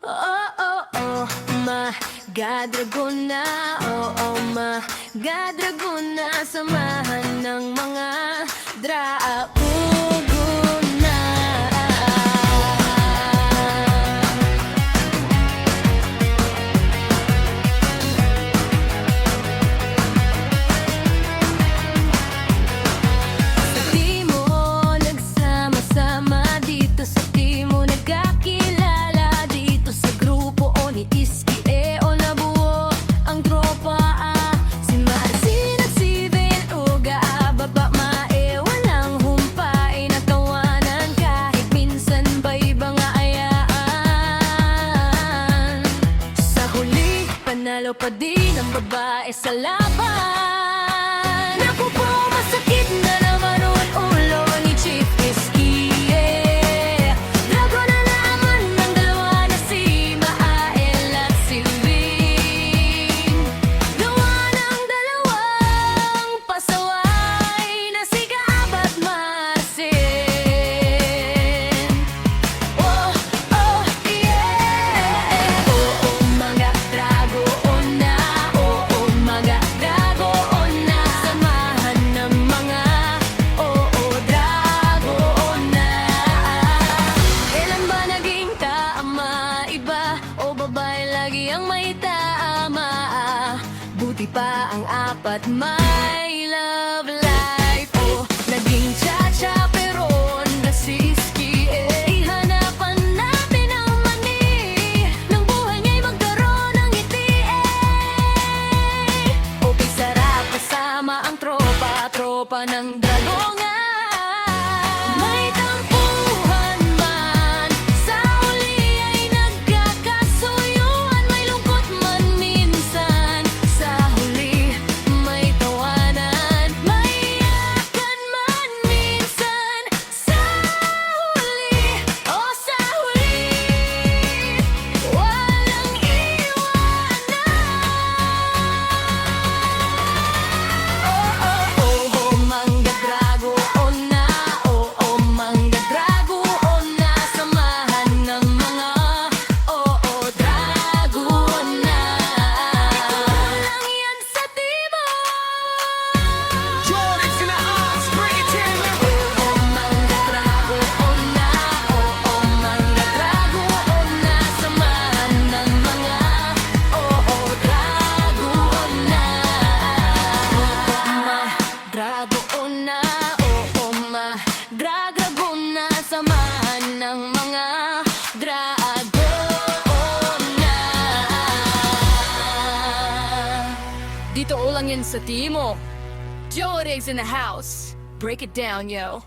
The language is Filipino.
Oh, oh, oh, Magadragona. Oh, oh, Magadragona. Samahan ng mga Dragona. Sa Timo, nagsama-sama dito sa Timo, nagkakilala dito sa grupo o ni Iski o nabuo ang tropa. Si Marcin at si Ben Uga, baba mae, walang humpay na tawanan kahit minsan ba iba nga ayaan. Sa huli, panalo pa din ang babae sa laban. Naku po, masakit na naman ang ulo ni Chief Iski. Drago na naman ng dalawa na si Maael at si Vin. Gawa ng dalawang pasaway na si Gab at Marcin. Oh, oh, yeah. Oo, mga Dragoona. Oo, mga Dragoona. Samahan ng mga Dragoona. Kailan ba naging tama? Iba o babae lagi ang may tama? Buti pa ang apat may love life. Oh, naging cha-cha pero nasiski. Ihanapan natin ang mani ng buhay niya'y magkaroon ng ngiti. Okay, sarap kasama ang tropa, tropa ng Dragona. May tampuhan man, sa huli ay nagkakasuyuan. May lungkot man minsan, sa huli may tawanan. May iyakan man minsan, sa huli, oh sa huli, walang iwanan. Oh, oh, oh, oh, mga Dragoona. Oh, oh, mga Dragoona. Samahan ng mga Dragoona. Lang yan sa Timo. Jordan's in the house, bring it to me. Oh, mga Dragoona. Oh, mga Dragoona. Samahan ng mga Dragoona. Dragoona. Oo, Dragoona. Samahan ng mga Dragoona. Dito lang yan sa Timo. Joe Riggs in the house. Break it down, yo.